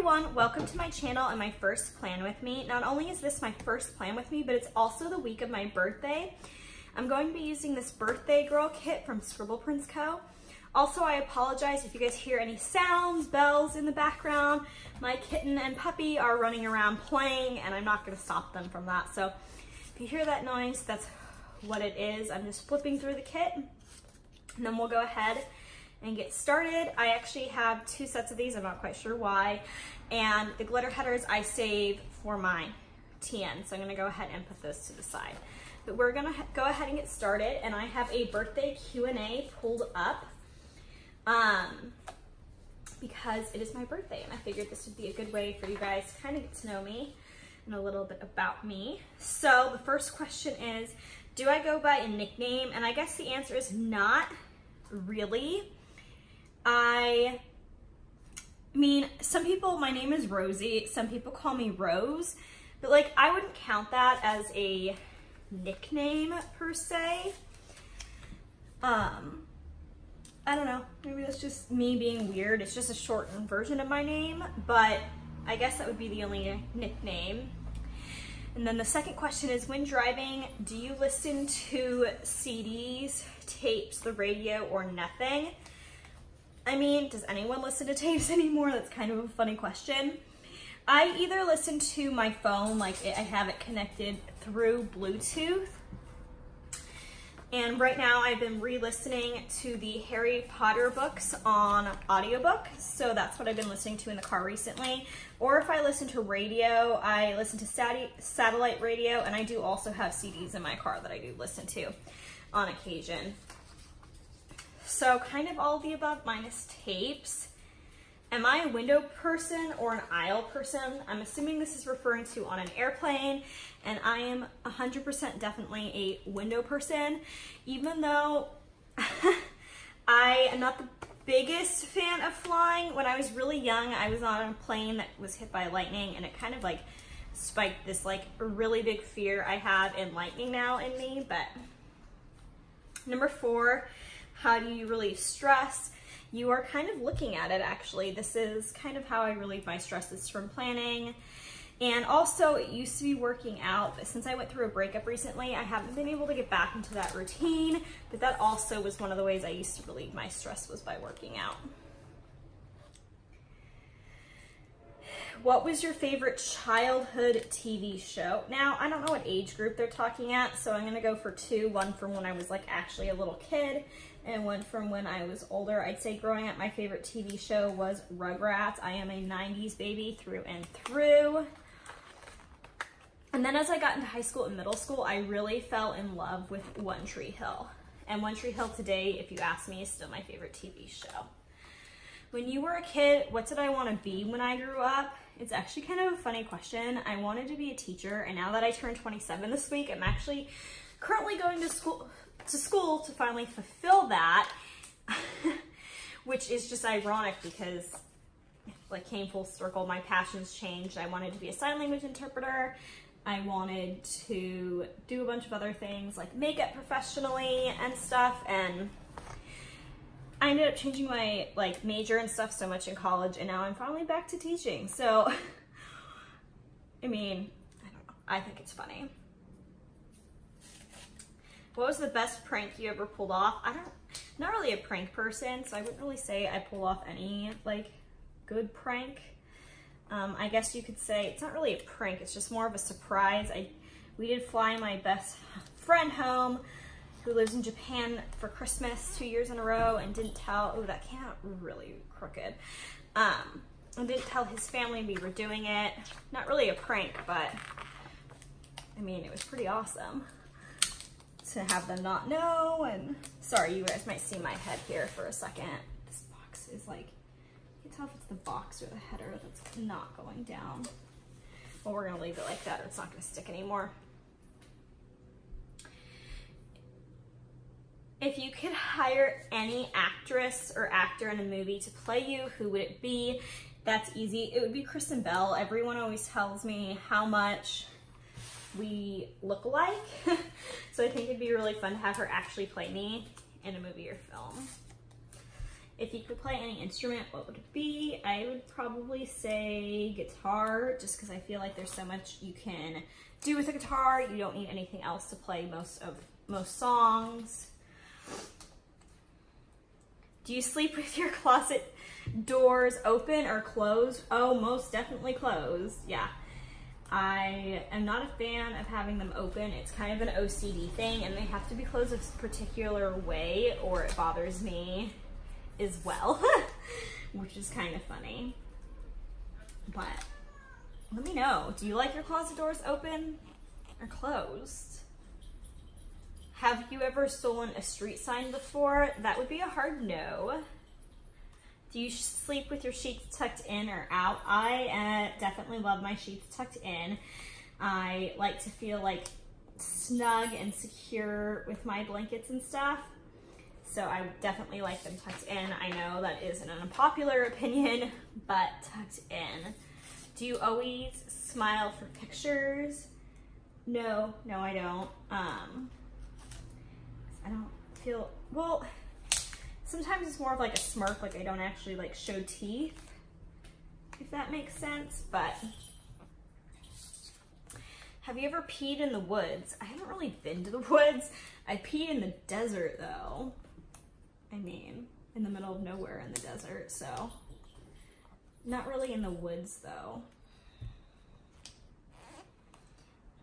everyone, welcome to my channel and my first plan with me. Not only is this my first plan with me, but it's also the week of my birthday. I'm going to be using this birthday girl kit from Scribble Prints Co. Also, I apologize if you guys hear any sounds, bells in the background. My kitten and puppy are running around playing and I'm not going to stop them from that. So if you hear that noise, that's what it is. I'm just flipping through the kit and then we'll go ahead and get started. I actually have two sets of these, I'm not quite sure why. And the glitter headers I save for my TN, so I'm gonna go ahead and put those to the side. But we're gonna go ahead and get started, and I have a birthday Q&A pulled up because it is my birthday, and I figured this would be a good way for you guys to kind of get to know me and a little bit about me. So the first question is, do I go by a nickname? And I guess the answer is not really. I mean, some people, my name is Rosie, some people call me Rose, but like I wouldn't count that as a nickname per se. I don't know, maybe that's just me being weird. It's just a shortened version of my name, but I guess that would be the only nickname. And then the second question is, when driving, do you listen to CDs, tapes, the radio, or nothing? I mean, does anyone listen to tapes anymore? That's kind of a funny question. I either listen to my phone, like I have it connected through Bluetooth. And right now I've been re-listening to the Harry Potter books on audiobook. So that's what I've been listening to in the car recently. Or if I listen to radio, I listen to satellite radio, and I do also have CDs in my car that I do listen to on occasion. So kind of all of the above minus tapes. Am I a window person or an aisle person? I'm assuming this is referring to on an airplane, and I am 100% definitely a window person, even though I am not the biggest fan of flying. When I was really young, I was on a plane that was hit by lightning, and it kind of like spiked this like really big fear I have in lightning now in me. But number 4, how do you relieve stress? You are kind of looking at it, actually. This is kind of how I relieve my stress. Is from planning. And also, it used to be working out, but since I went through a breakup recently, I haven't been able to get back into that routine, but that also was one of the ways I used to relieve my stress, was by working out. What was your favorite childhood TV show? Now, I don't know what age group they're talking at, so I'm gonna go for 2, one from when I was like actually a little kid, and one from when I was older. I'd say growing up, my favorite TV show was Rugrats. I am a 90s baby through and through. And then as I got into high school and middle school, I really fell in love with One Tree Hill. And One Tree Hill today, if you ask me, is still my favorite TV show. When you were a kid, what did I want to be when I grew up? It's actually kind of a funny question. I wanted to be a teacher, and now that I turned 27 this week, I'm actually currently going to school to finally fulfill that, which is just ironic because like came full circle. My passions changed. I wanted to be a sign language interpreter. I wanted to do a bunch of other things like makeup professionally and stuff, and I ended up changing my like major and stuff so much in college, and now I'm finally back to teaching. So I mean, I don't know, I think it's funny. What was the best prank you ever pulled off? Not really a prank person, so I wouldn't really say I pull off any like good prank. I guess you could say it's not really a prank, it's just more of a surprise. We did fly my best friend home, who lives in Japan, for Christmas 2 years in a row, and didn't tell, oh, that came out really crooked. And didn't tell his family we were doing it. Not really a prank, but I mean, it was pretty awesome to have them not know. And sorry, you guys might see my head here for a second. This box is like, you can tell if it's the box or the header that's not going down. Well, we're gonna leave it like that or it's not gonna stick anymore. If you could hire any actress or actor in a movie to play you, who would it be? That's easy. It would be Kristen Bell. Everyone always tells me how much we look alike. So I think it'd be really fun to have her actually play me in a movie or film. if you could play any instrument, what would it be? I would probably say guitar, just because I feel like there's so much you can do with a guitar. You don't need anything else to play most songs. Do you sleep with your closet doors open or closed? Oh, most definitely closed. Yeah. I am not a fan of having them open. It's kind of an OCD thing, and they have to be closed a particular way or it bothers me as well, which is kind of funny. But let me know, do you like your closet doors open or closed? Have you ever stolen a street sign before? That would be a hard no. Do you sleep with your sheets tucked in or out? I definitely love my sheets tucked in. I like to feel like snug and secure with my blankets and stuff. So I definitely like them tucked in. I know that is an unpopular opinion, but tucked in. Do you always smile for pictures? No, I don't. I don't feel, well, sometimes it's more of like a smirk, like I don't actually like show teeth, if that makes sense. But have you ever peed in the woods? I haven't really been to the woods. I peed in the desert though. I mean, in the middle of nowhere in the desert, so not really in the woods though.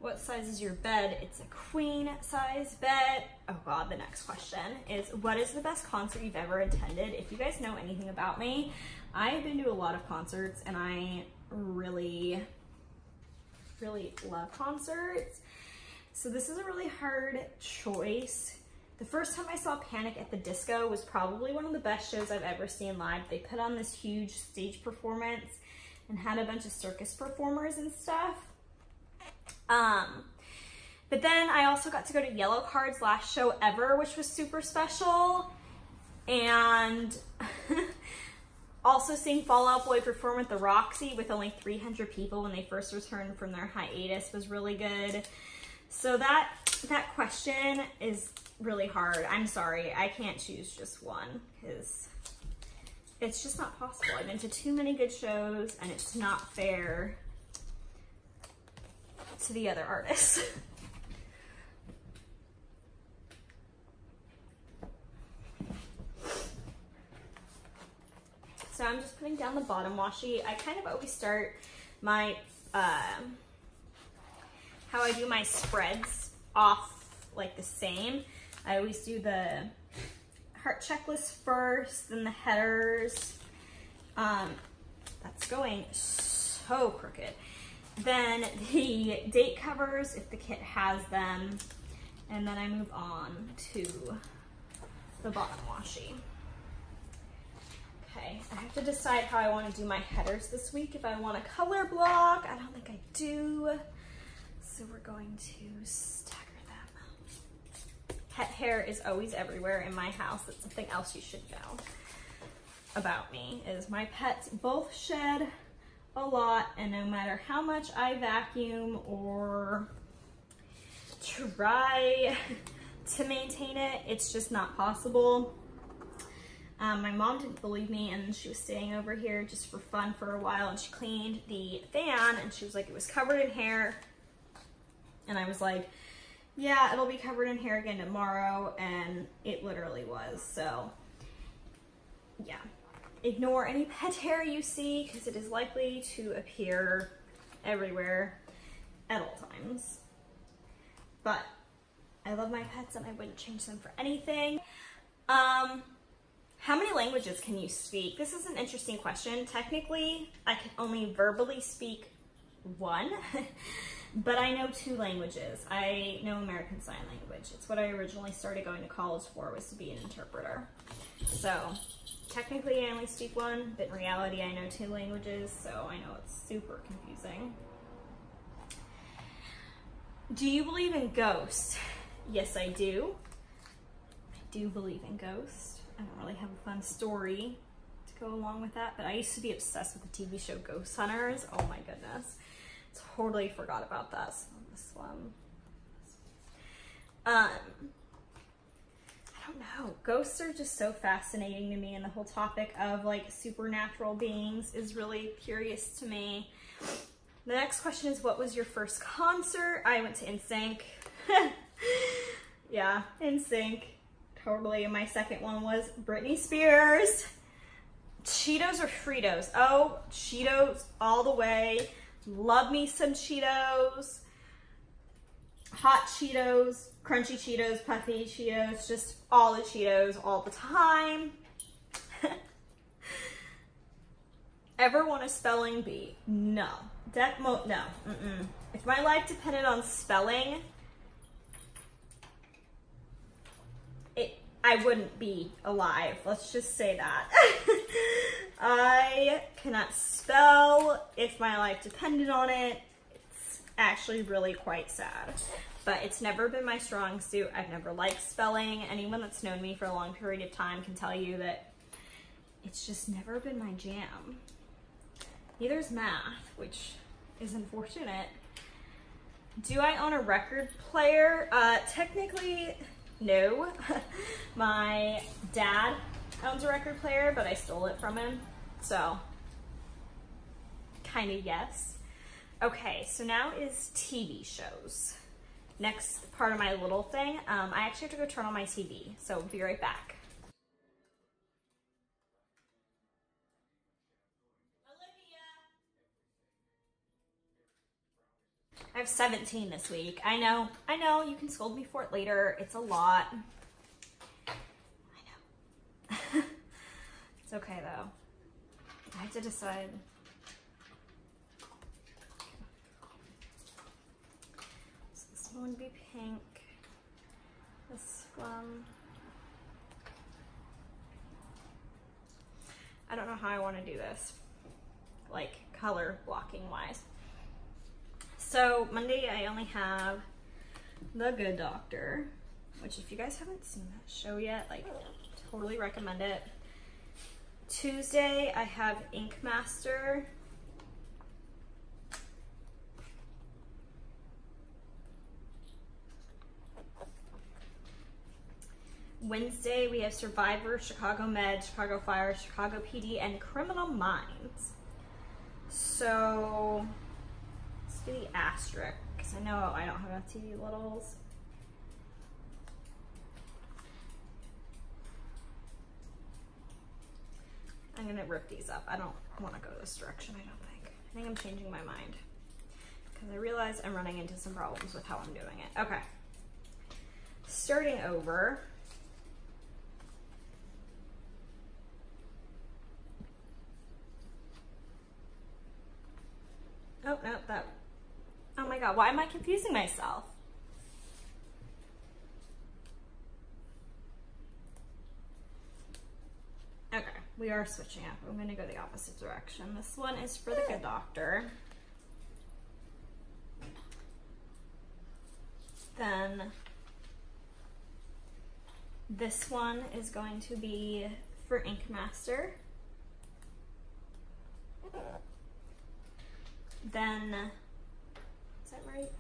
What size is your bed? It's a queen size bed. Oh God, the next question is, what is the best concert you've ever attended? If you guys know anything about me, I've been to a lot of concerts and I really, really love concerts. So this is a really hard choice. The first time I saw Panic at the Disco was probably one of the best shows I've ever seen live. They put on this huge stage performance and had a bunch of circus performers and stuff. But then I also got to go to Yellowcard's last show ever, which was super special. And also seeing Fall Out Boy perform at the Roxy with only 300 people when they first returned from their hiatus was really good. So that question is really hard. I'm sorry, I can't choose just one because it's just not possible. I've been to too many good shows and it's not fair to the other artists. So I'm just putting down the bottom washi. I kind of always start my, how I do my spreads off like the same. I always do the heart checklist first, then the headers. That's going so crooked. Then the date covers, if the kit has them, and then I move on to the bottom washi. Okay, I have to decide how I want to do my headers this week. If I want a color block, I don't think I do. So we're going to stagger them. Pet hair is always everywhere in my house. That's something else you should know about me, is my pets both shed a lot, and no matter how much I vacuum or try to maintain it, it's just not possible. My mom didn't believe me, and she was staying over here just for fun for a while, and she cleaned the fan and she was like, it was covered in hair. And I was like, yeah, it'll be covered in hair again tomorrow, and it literally was. So yeah, ignore any pet hair you see because it is likely to appear everywhere at all times. But I love my pets and I wouldn't change them for anything. How many languages can you speak? This is an interesting question. Technically, I can only verbally speak one, but I know 2 languages. I know American Sign Language. It's what I originally started going to college for, was to be an interpreter. So technically I only speak one, but in reality I know 2 languages, so I know it's super confusing. Do you believe in ghosts? Yes, I do. I do believe in ghosts. I don't really have a fun story to go along with that, but I used to be obsessed with the TV show Ghost Hunters. Oh my goodness. Totally forgot about that. So this one. I don't know. Ghosts are just so fascinating to me, and the whole topic of like supernatural beings is really curious to me. The next question is, what was your first concert? I went to NSYNC. Yeah, NSYNC. Totally. And my second one was Britney Spears. Cheetos or Fritos? Oh, Cheetos all the way. Love me some Cheetos. Hot Cheetos, crunchy Cheetos, puffy Cheetos, just all the Cheetos all the time. Ever want a spelling bee? No. No. If my life depended on spelling, I wouldn't be alive. Let's just say that. I cannot spell if my life depended on it. It's actually really quite sad. But it's never been my strong suit. I've never liked spelling. Anyone that's known me for a long period of time can tell you that it's just never been my jam. Neither is math, which is unfortunate. Do I own a record player? Technically, no. My dad owns a record player, but I stole it from him. So, kind of yes. Okay, so now is TV shows. Next part of my little thing. I actually have to go turn on my TV, so be right back. I have 17 this week. I know, you can scold me for it later. It's a lot. I know. It's okay though. I have to decide. So this one would be pink. This one. I don't know how I want to do this, like color blocking wise. So Monday I only have The Good Doctor, which if you guys haven't seen that show yet, like totally recommend it. Tuesday I have Ink Master. Wednesday we have Survivor, Chicago Med, Chicago Fire, Chicago PD, and Criminal Minds. So let's do the asterisk, because I know I don't have enough TV littles. I'm gonna rip these up. I don't want to go this direction, I don't think. I think I'm changing my mind, because I realize I'm running into some problems with how I'm doing it. Okay. Starting over. Oh, no, that. Oh my God, why am I confusing myself? Okay, we are switching up. I'm gonna go the opposite direction. This one is for The Good Doctor. Then this one is going to be for Ink Master. Then, is that right?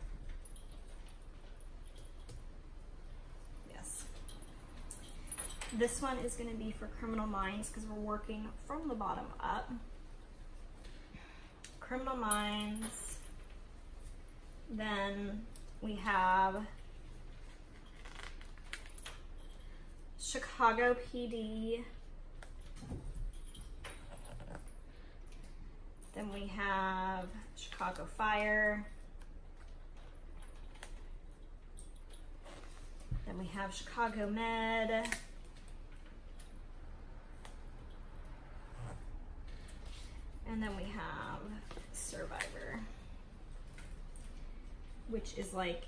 Yes. This one is going to be for Criminal Minds, because we're working from the bottom up. Criminal Minds. Then we have Chicago PD. Then we have Chicago Fire. Then we have Chicago Med. And then we have Survivor, which is like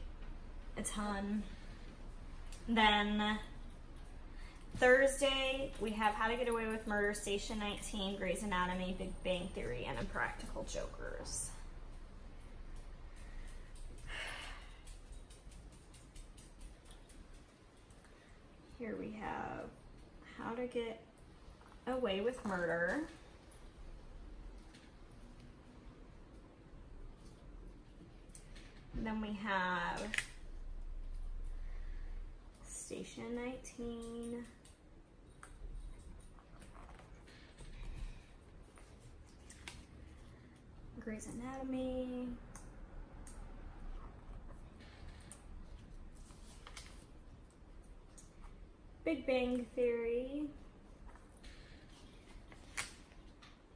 a ton. Then Thursday, we have How to Get Away with Murder, Station 19, Grey's Anatomy, Big Bang Theory, and Impractical Jokers. Here we have How to Get Away with Murder. And then we have Station 19. Grey's Anatomy. Big Bang Theory.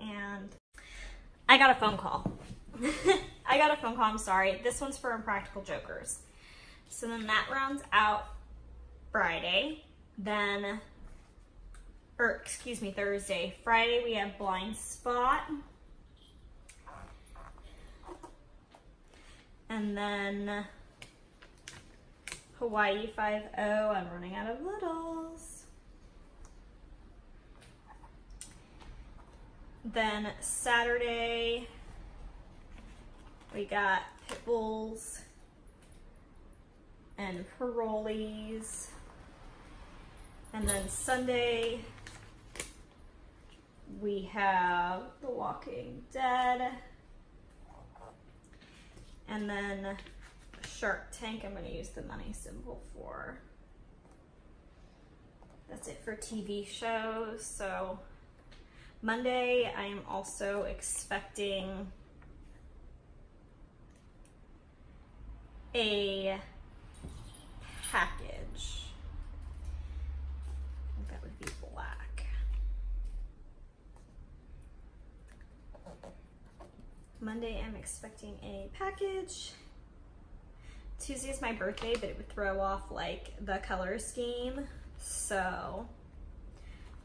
And I got a phone call. I got a phone call, I'm sorry. This one's for Impractical Jokers. So then that rounds out Friday. Then, or excuse me, Thursday. Friday we have Blind Spot. And then Hawaii 5-0. I'm running out of littles. Then Saturday, we got Pitbulls and Parolees. And then Sunday, we have The Walking Dead. And then Shark Tank, I'm going to use the money symbol for. That's it for TV shows. So Monday, I am also expecting a package. I think that would be black. Monday, I'm expecting a package. Tuesday is my birthday, but it would throw off like the color scheme. So,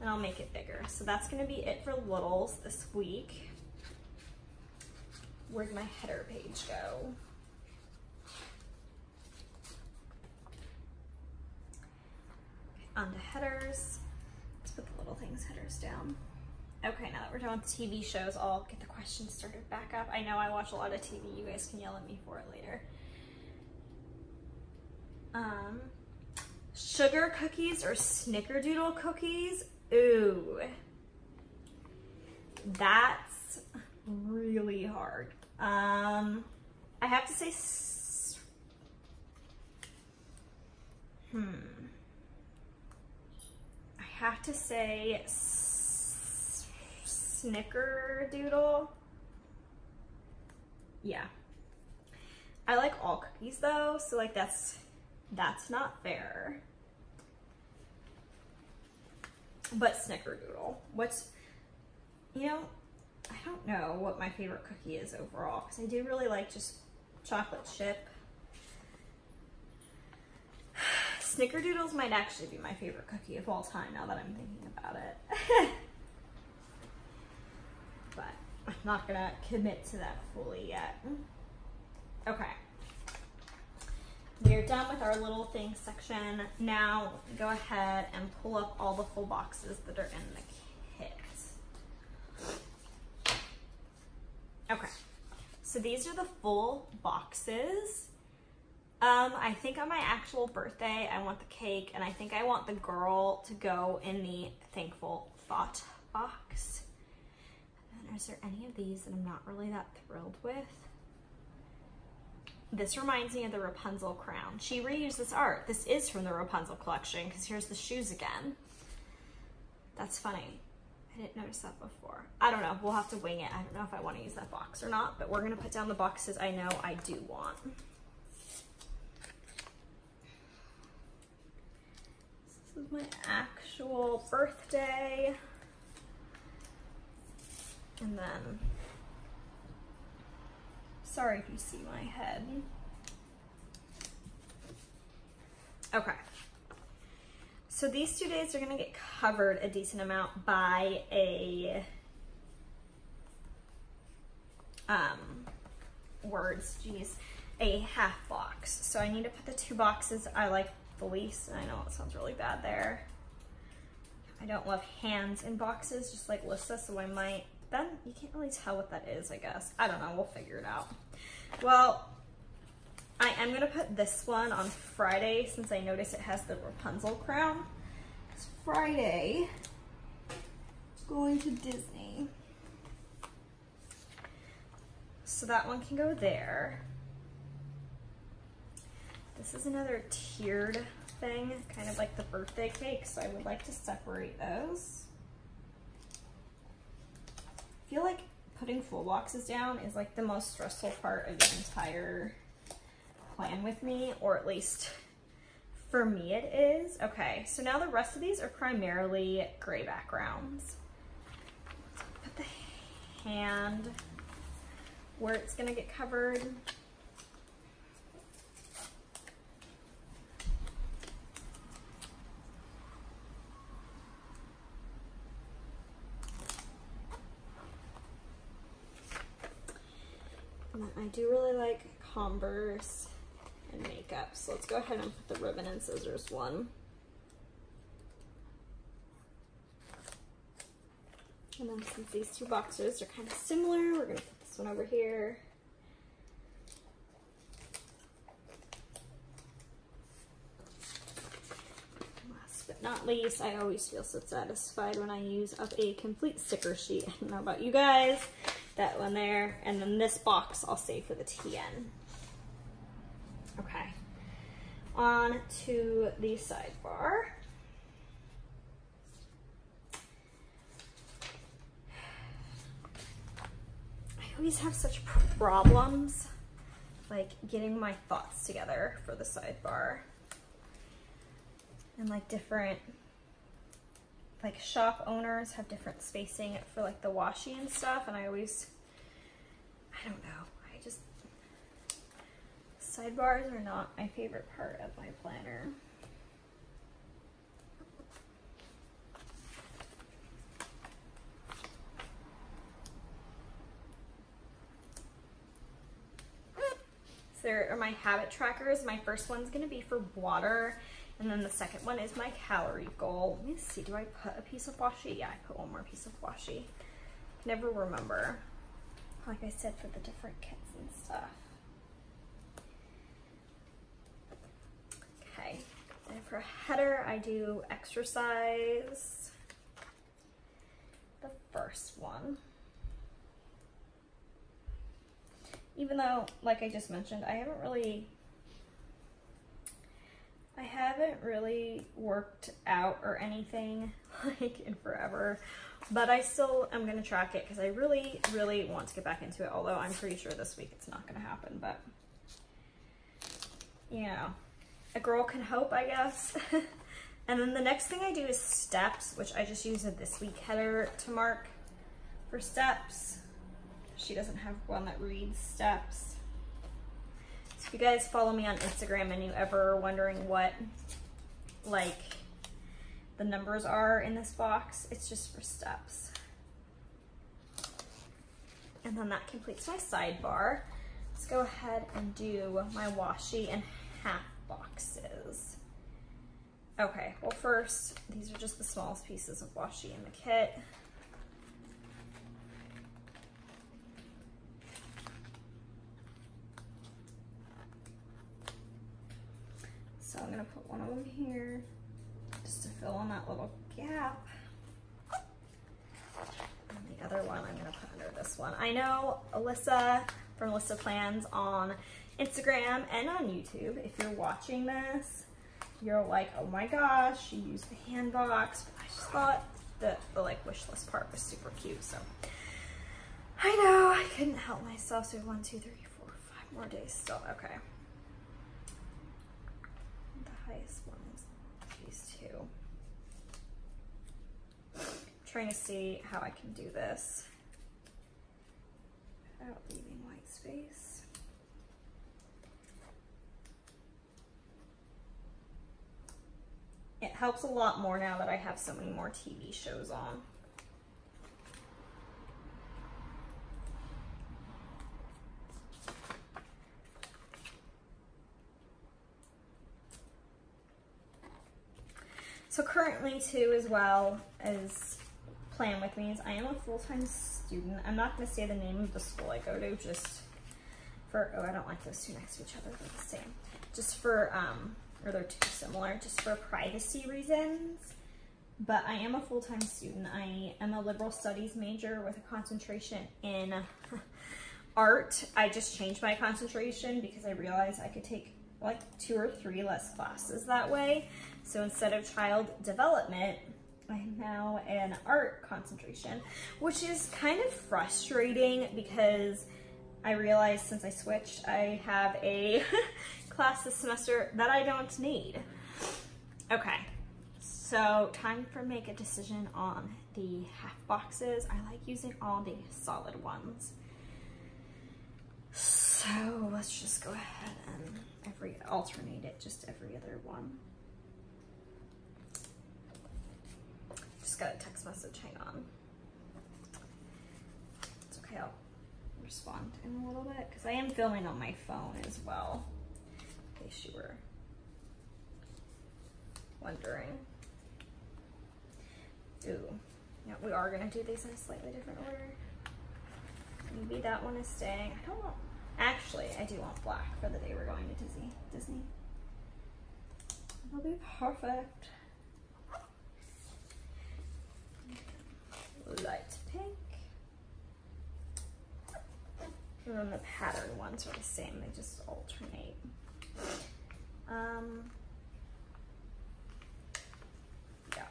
and I'll make it bigger. So that's gonna be it for littles this week. Where'd my header page go? On to headers. Let's put the little things headers down. Okay, now that we're done with TV shows, I'll get the questions started back up. I know I watch a lot of TV. You guys can yell at me for it later. Sugar cookies or snickerdoodle cookies? Ooh. That's really hard. I have to say, I have to say snickerdoodle. Yeah. I like all cookies though, so like that's not fair. But snickerdoodle. What's, you know, I don't know what my favorite cookie is overall, because I do really like just chocolate chip. Snickerdoodles might actually be my favorite cookie of all time now that I'm thinking about it. But I'm not gonna commit to that fully yet. Okay. We're done with our little things section. Now go ahead and pull up all the full boxes that are in the kit. Okay, so these are the full boxes. I think on my actual birthday, I want the cake, and I think I want the girl to go in the Thankful Thought box. And then is there any of these that I'm not really that thrilled with? This reminds me of the Rapunzel Crown. She reused this art. This is from the Rapunzel collection, because here's the shoes again. That's funny. I didn't notice that before. I don't know. We'll have to wing it. I don't know if I want to use that box or not, but we're going to put down the boxes I know I do want. This is my actual birthday. And then, sorry if you see my head. Okay. So these 2 days are gonna get covered a decent amount by a, a half box. So I need to put the 2 boxes I like the least, and I know it sounds really bad there. I don't love hands in boxes, just like Lissa, so I might, then you can't really tell what that is, I guess. I don't know, we'll figure it out. Well, I am gonna put this one on Friday since I notice it has the Rapunzel Crown. It's Friday, going to Disney. So that one can go there. This is another tiered thing, kind of like the birthday cake, so I would like to separate those. I feel like putting full boxes down is like the most stressful part of the entire plan with me, or at least for me it is. Okay, so now the rest of these are primarily gray backgrounds. Let's put the hand where it's gonna get covered. And I do really like Converse and makeup, so let's go ahead and put the ribbon and scissors one. And then since these two boxes are kind of similar, we're gonna put this one over here. Last but not least, I always feel so satisfied when I use up a complete sticker sheet. I don't know about you guys. That one there, and then this box I'll save for the TN. Okay, on to the sidebar. I always have such problems like getting my thoughts together for the sidebar. And like different like shop owners have different spacing for like the washi and stuff, and I don't know, sidebars are not my favorite part of my planner. So there are my habit trackers. My first one's gonna be for water, and then the second one is my calorie goal. Let me see, do I put a piece of washi? Yeah, I put one more piece of washi. Never remember, like I said, for the different kits and stuff. Okay, and for a header, I do exercise, the first one. Even though, like I just mentioned, I haven't really worked out or anything like in forever, but I still am going to track it because I really, really want to get back into it, although I'm pretty sure this week it's not going to happen, but you know, a girl can hope, I guess. And then the next thing I do is steps, which I just use a this week header to mark for steps. She doesn't have one that reads steps. So if you guys follow me on Instagram and you ever are wondering what like the numbers are in this box, it's just for steps. And then that completes my sidebar. Let's go ahead and do my washi and half boxes. Okay, well first, these are just the smallest pieces of washi in the kit. So I'm gonna put one of them here just to fill in that little gap. And the other one I'm gonna put under this one. I know Alyssa from Alyssa Plans on Instagram and on YouTube, if you're watching this, you're like, oh my gosh, she used the hand box. But I just thought that the like wish list part was super cute, so I know I couldn't help myself. So 1, 2, 3, 4, 5 more days still. Okay. Highest one is these two. I'm trying to see how I can do this without leaving white space. It helps a lot more now that I have so many more TV shows on. So currently too, as well as Plan With Me, is I am a full-time student. I'm not going to say the name of the school I go to just for, oh, I don't like those two next to each other, they're the same. Just for, or they're too similar, just for privacy reasons. But I am a full-time student. I am a liberal studies major with a concentration in art. I just changed my concentration because I realized I could take like 2 or 3 less classes that way. So instead of child development, I'm now in art concentration, which is kind of frustrating because I realized since I switched, I have a class this semester that I don't need. Okay, so time for make a decision on the half boxes. I like using all the solid ones. So let's just go ahead and alternate it, just every other one. Just got a text message, hang on. It's okay, I'll respond in a little bit because I am filming on my phone as well, in case you were wondering. Ooh, yeah, we are gonna do these in a slightly different order. Maybe that one is staying. I don't know. Actually, I do want black for the day we're going to Disney. It'll be perfect. Light pink. And then the pattern ones are the same, they just alternate. Yeah.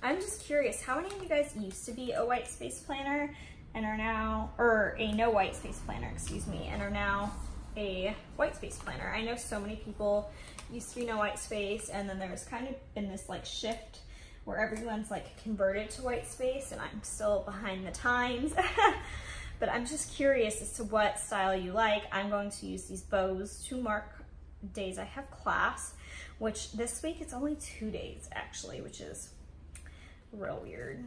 I'm just curious, how many of you guys used to be a white space planner and are now, or a no white space planner, excuse me, and are now a white space planner? I know so many people used to be no white space, and then there's kind of been this like shift where everyone's like converted to white space, and I'm still behind the times. But I'm just curious as to what style you like. I'm going to use these bows to mark days I have class, which this week it's only 2 days actually, which is real weird.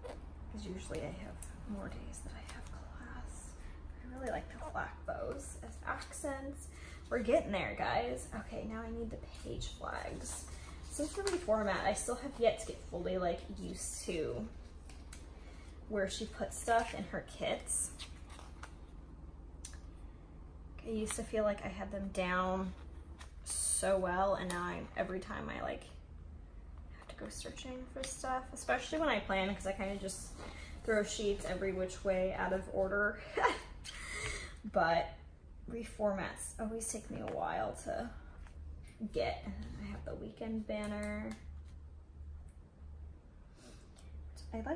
Because usually I have more days that I have class. I really like the black bows as accents. We're getting there, guys. Okay, now I need the page flags. Since the reformat, I still have yet to get fully like used to where she puts stuff in her kits. I used to feel like I had them down so well, and now every time I like have to go searching for stuff, especially when I plan, because I kind of just throw sheets every which way out of order. But reformats always take me a while to get. I have the weekend banner. I've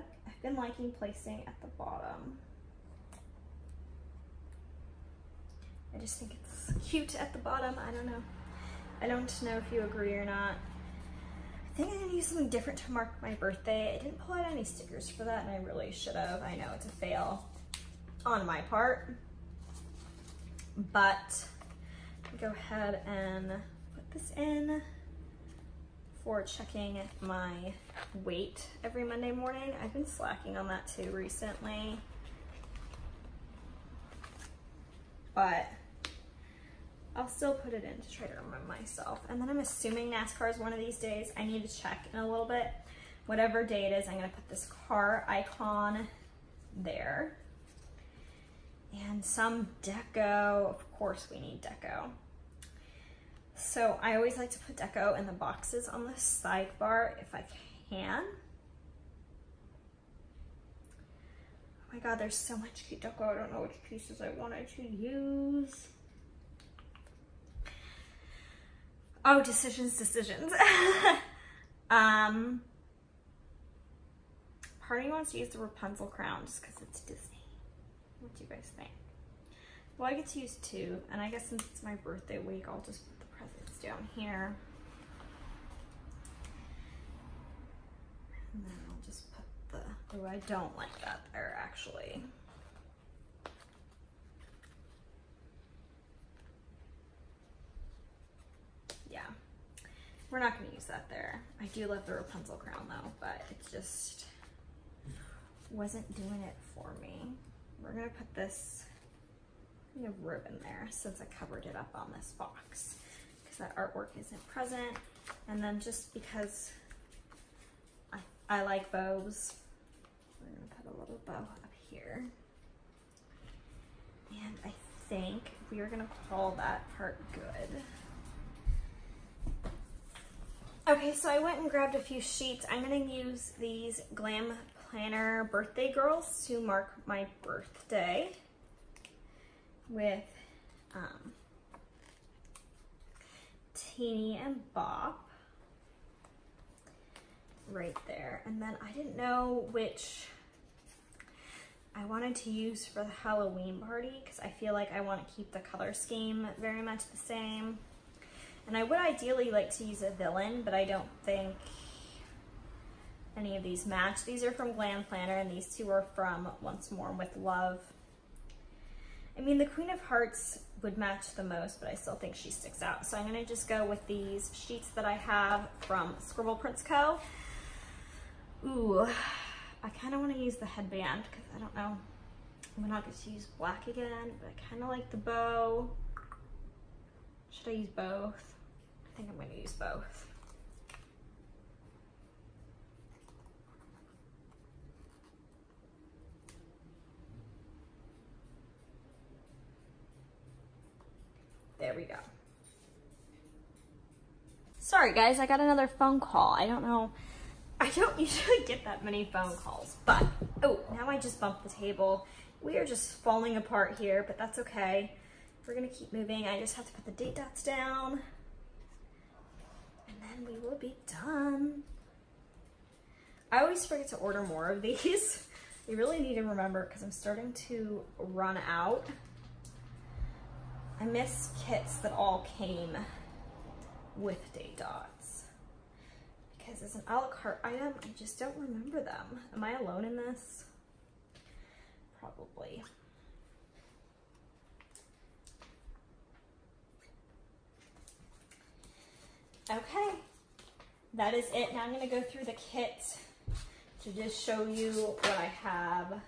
been liking placing at the bottom. I just think it's cute at the bottom. I don't know. I don't know if you agree or not. I think I'm gonna use something different to mark my birthday. I didn't pull out any stickers for that, and I really should have. I know it's a fail on my part, but go ahead and put this in for checking my weight every Monday morning. I've been slacking on that too recently, but I'll still put it in to try to remind myself. And then I'm assuming NASCAR is one of these days. I need to check in a little bit. Whatever day it is, I'm gonna put this car icon there. And some deco, of course we need deco. So I always like to put deco in the boxes on the sidebar if I can. Oh my God, there's so much cute deco. I don't know which pieces I wanted to use. Oh, decisions. Party wants to use the Rapunzel Crown just because it's Disney. What do you guys think? Well, I get to use 2, and I guess since it's my birthday week, I'll just put the presents down here. And then I'll just put the, oh, I don't like that there actually. Yeah, we're not gonna use that there. I do love the Rapunzel Crown though, but it just wasn't doing it for me. We're gonna put this ribbon there since I covered it up on this box because that artwork isn't present. And then just because I like bows, we're gonna put a little bow up here. And I think we are gonna call that part good. Okay, so I went and grabbed a few sheets. I'm gonna use these Glam planner Birthday Girls to mark my birthday with Teeny and Bop right there. And then I didn't know which I wanted to use for the Halloween party because I feel like I want to keep the color scheme very much the same. And I would ideally like to use a villain, but I don't think any of these match. These are from Glam Planner, and these two are from Once More with Love. I mean, the Queen of Hearts would match the most, but I still think she sticks out. So I'm going to just go with these sheets that I have from Scribble Prints Co. Ooh, I kind of want to use the headband because I don't know. I'm not going to use black again, but I kind of like the bow. Should I use both? I think I'm going to use both. There we go. Sorry guys, I got another phone call. I don't know. I don't usually get that many phone calls, but oh, now I just bumped the table. We are just falling apart here, but that's okay. We're gonna keep moving. I just have to put the date dots down and then we will be done. I always forget to order more of these. I really need to remember because I'm starting to run out. I miss kits that all came with date dots because as an a la carte item, I just don't remember them. Am I alone in this? Probably. Okay, that is it. Now I'm going to go through the kit to just show you what I have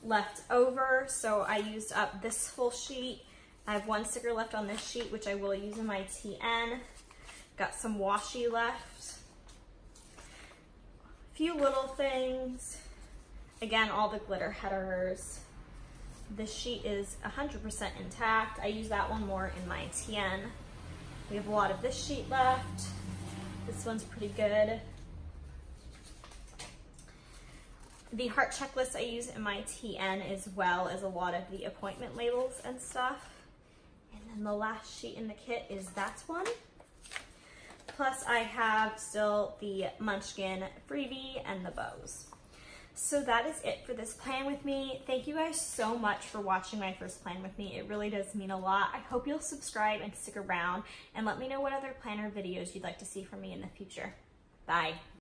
left over. So I used up this full sheet. I have one sticker left on this sheet, which I will use in my TN. Got some washi left. A few little things. Again, all the glitter headers. This sheet is 100% intact. I use that one more in my TN. We have a lot of this sheet left. This one's pretty good. The heart checklist I use in my TN as well as a lot of the appointment labels and stuff. And then the last sheet in the kit is that one. Plus I have still the Munchkin freebie and the bows. So that is it for this plan with me. Thank you guys so much for watching my first plan with me. It really does mean a lot. I hope you'll subscribe and stick around and let me know what other planner videos you'd like to see from me in the future. Bye.